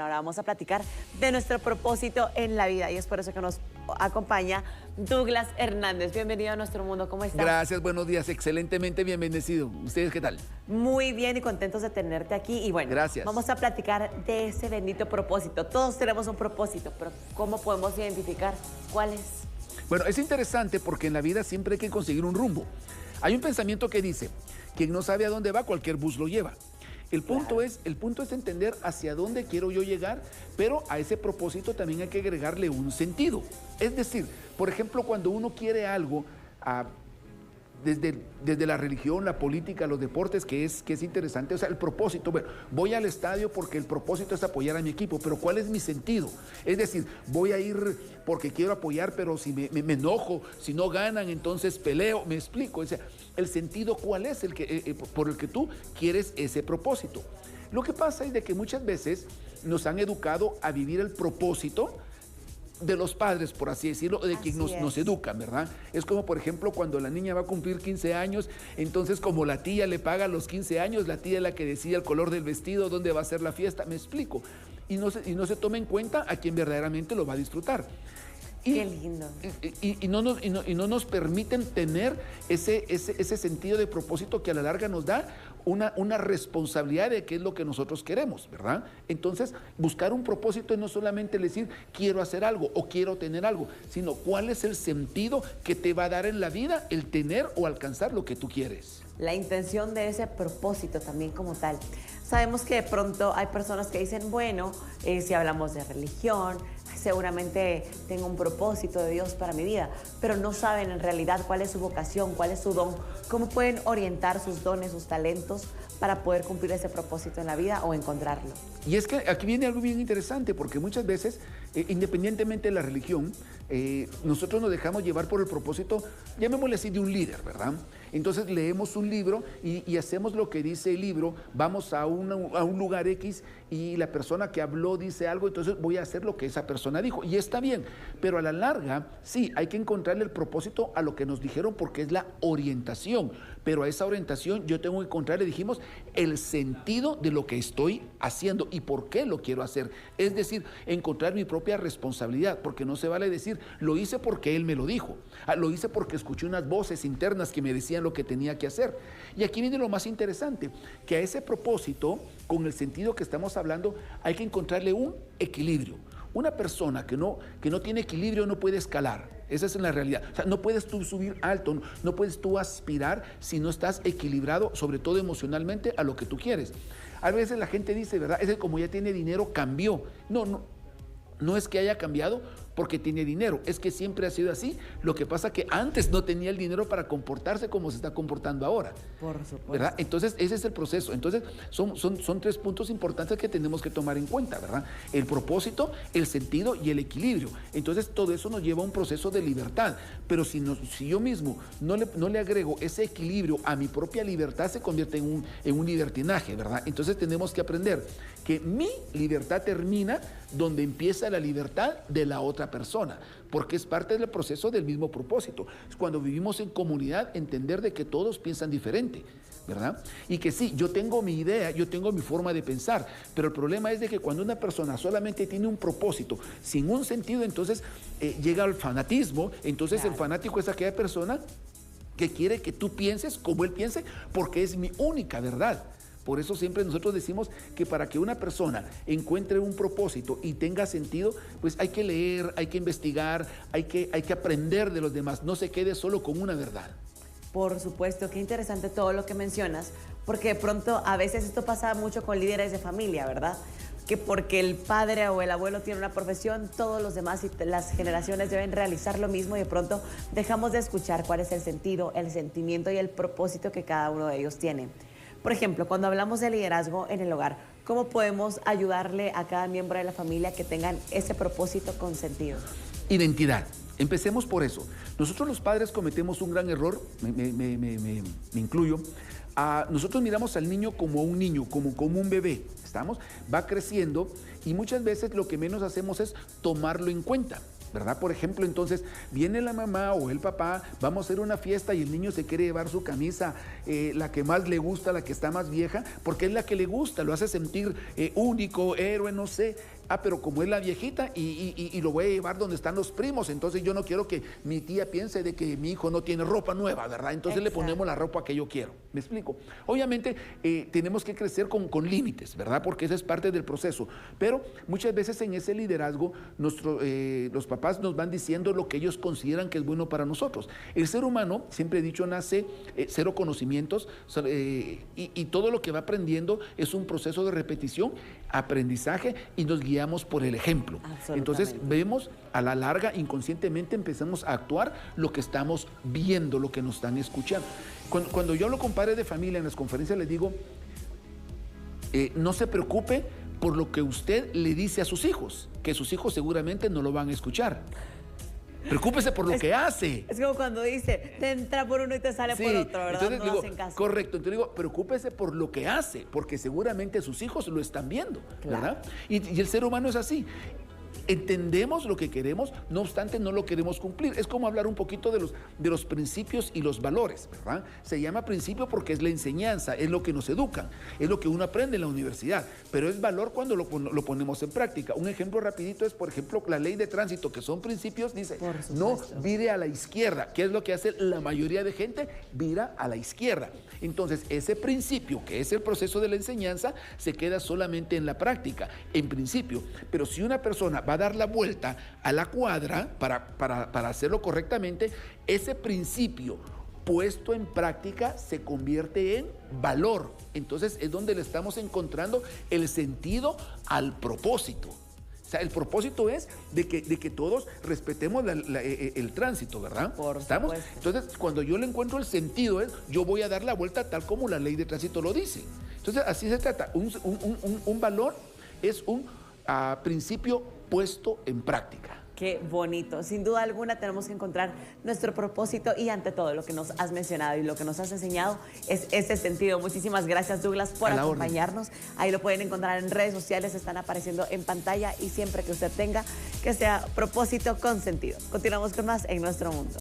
Bueno, ahora vamos a platicar de nuestro propósito en la vida y es por eso que nos acompaña Douglas Hernández. Bienvenido a nuestro mundo, ¿cómo estás? Gracias, buenos días, excelentemente bien bendecido. ¿Ustedes qué tal? Muy bien y contentos de tenerte aquí y bueno, gracias. Vamos a platicar de ese bendito propósito. Todos tenemos un propósito, pero ¿cómo podemos identificar cuál es? Bueno, es interesante porque en la vida siempre hay que conseguir un rumbo. Hay un pensamiento que dice, quien no sabe a dónde va, cualquier bus lo lleva. El punto es entender hacia dónde quiero yo llegar, pero a ese propósito también hay que agregarle un sentido. Es decir, por ejemplo, cuando uno quiere algo, desde la religión, la política, los deportes, que es interesante, o sea, el propósito, bueno, voy al estadio porque el propósito es apoyar a mi equipo, pero ¿cuál es mi sentido? Es decir, voy a ir porque quiero apoyar, pero si me enojo, si no ganan, entonces peleo, me explico, o sea, el sentido, ¿cuál es por el que tú quieres ese propósito? Lo que pasa es de que muchas veces nos han educado a vivir el propósito de los padres, por así decirlo, de quien nos educan, ¿verdad? Es como, por ejemplo, cuando la niña va a cumplir 15 años, entonces como la tía le paga los 15 años, la tía es la que decide el color del vestido, dónde va a ser la fiesta, me explico. Y no se toma en cuenta a quien verdaderamente lo va a disfrutar. Qué lindo. Y no nos permiten tener ese sentido de propósito que a la larga nos da una responsabilidad de qué es lo que nosotros queremos, ¿verdad? Entonces, buscar un propósito es no solamente decir quiero hacer algo o quiero tener algo, sino cuál es el sentido que te va a dar en la vida el tener o alcanzar lo que tú quieres. La intención de ese propósito también como tal. Sabemos que de pronto hay personas que dicen, bueno, si hablamos de religión, seguramente tengo un propósito de Dios para mi vida, pero no saben en realidad cuál es su vocación, cuál es su don, cómo pueden orientar sus dones, sus talentos para poder cumplir ese propósito en la vida o encontrarlo. Y es que aquí viene algo bien interesante, porque muchas veces, independientemente de la religión, nosotros nos dejamos llevar por el propósito, llamémosle así, de un líder, ¿verdad? Entonces leemos un libro y hacemos lo que dice el libro, vamos a un lugar X y la persona que habló dice algo, entonces voy a hacer lo que esa persona dijo. Y está bien, pero a la larga, sí, hay que encontrarle el propósito a lo que nos dijeron porque es la orientación. Pero a esa orientación yo tengo que encontrarle, dijimos, el sentido de lo que estoy haciendo y por qué lo quiero hacer. Es decir, encontrar mi propia responsabilidad, porque no se vale decir, lo hice porque él me lo dijo, lo hice porque escuché unas voces internas que me decían lo que tenía que hacer. Y aquí viene lo más interesante, que a ese propósito, con el sentido que estamos hablando, hay que encontrarle un equilibrio. Una persona que no tiene equilibrio no puede escalar. Esa es la realidad. O sea, no puedes tú subir alto, no puedes tú aspirar si no estás equilibrado, sobre todo emocionalmente, a lo que tú quieres. A veces la gente dice, ¿verdad? Es que como ya tiene dinero, cambió. No es que haya cambiado porque tiene dinero, es que siempre ha sido así. Lo que pasa es que antes no tenía el dinero para comportarse como se está comportando ahora. Por supuesto. ¿Verdad? Entonces, ese es el proceso. Entonces, son tres puntos importantes que tenemos que tomar en cuenta, ¿verdad? El propósito, el sentido y el equilibrio. Entonces, todo eso nos lleva a un proceso de libertad. Pero si yo mismo no le agrego ese equilibrio a mi propia libertad, se convierte en un libertinaje, ¿verdad? Entonces, tenemos que aprender que mi libertad termina donde empieza la libertad de la otra persona, porque es parte del proceso del mismo propósito. Cuando vivimos en comunidad, entender de que todos piensan diferente, ¿verdad? Y que sí, yo tengo mi idea, yo tengo mi forma de pensar, pero el problema es de que cuando una persona solamente tiene un propósito sin un sentido, entonces llega al fanatismo. Entonces el fanático es aquella persona que quiere que tú pienses como él piense, porque es mi única verdad. Por eso siempre nosotros decimos que para que una persona encuentre un propósito y tenga sentido, pues hay que leer, hay que investigar, hay que aprender de los demás, no se quede solo con una verdad. Por supuesto, qué interesante todo lo que mencionas, porque de pronto a veces esto pasa mucho con líderes de familia, ¿verdad? Que porque el padre o el abuelo tiene una profesión, todos los demás y las generaciones deben realizar lo mismo y de pronto dejamos de escuchar cuál es el sentido, el sentimiento y el propósito que cada uno de ellos tiene. Por ejemplo, cuando hablamos de liderazgo en el hogar, ¿cómo podemos ayudarle a cada miembro de la familia que tengan ese propósito con sentido? Identidad. Empecemos por eso. Nosotros los padres cometemos un gran error, me incluyo. Nosotros miramos al niño como un niño, como un bebé, ¿estamos? Va creciendo y muchas veces lo que menos hacemos es tomarlo en cuenta. ¿verdad? Por ejemplo, entonces viene la mamá o el papá, vamos a hacer una fiesta y el niño se quiere llevar su camisa, la que más le gusta, la que está más vieja, porque es la que le gusta, lo hace sentir único, héroe, no sé. Ah, pero como es la viejita y lo voy a llevar donde están los primos, entonces yo no quiero que mi tía piense de que mi hijo no tiene ropa nueva, ¿verdad? Entonces le ponemos la ropa que yo quiero. ¿Me explico? Obviamente tenemos que crecer con límites, ¿verdad? Porque esa es parte del proceso. Pero muchas veces en ese liderazgo los papás nos van diciendo lo que ellos consideran que es bueno para nosotros. El ser humano, siempre he dicho, nace cero conocimientos y todo lo que va aprendiendo es un proceso de repetición, aprendizaje y nos guiamos por el ejemplo. Entonces vemos a la larga, inconscientemente empezamos a actuar lo que estamos viendo, lo que nos están escuchando. Cuando yo hablo con padres de familia en las conferencias les digo, no se preocupe por lo que usted le dice a sus hijos, que sus hijos seguramente no lo van a escuchar. Preocúpese por lo que hace. Es como cuando dice, te entra por uno y te sale por otro, ¿verdad? Entonces, no digo, hacen caso. correcto, entonces digo, preocúpese por lo que hace, porque seguramente sus hijos lo están viendo, ¿verdad? Y el ser humano es así. Entendemos lo que queremos, no obstante no lo queremos cumplir. Es como hablar un poquito de los principios y los valores, ¿verdad? Se llama principio porque es la enseñanza, es lo que nos educan, es lo que uno aprende en la universidad, pero es valor cuando lo ponemos en práctica. Un ejemplo rapidito es, por ejemplo, la ley de tránsito, que son principios, dice, no vire a la izquierda. ¿Qué es lo que hace la mayoría de gente? Vira a la izquierda. Entonces, ese principio, que es el proceso de la enseñanza, se queda solamente en la práctica, en principio. Pero si una persona va a dar la vuelta a la cuadra para hacerlo correctamente, ese principio puesto en práctica se convierte en valor. Entonces es donde le estamos encontrando el sentido al propósito. O sea, el propósito es de que todos respetemos el tránsito, ¿verdad? ¿Estamos? Entonces, cuando yo le encuentro el sentido, yo voy a dar la vuelta tal como la ley de tránsito lo dice. Entonces, así se trata. Un valor es un principio puesto en práctica. Qué bonito. Sin duda alguna tenemos que encontrar nuestro propósito y ante todo lo que nos has mencionado y lo que nos has enseñado es ese sentido. Muchísimas gracias, Douglas, por acompañarnos. Ahí lo pueden encontrar en redes sociales, están apareciendo en pantalla y siempre que usted tenga que sea propósito con sentido. Continuamos con más en Nuestro Mundo.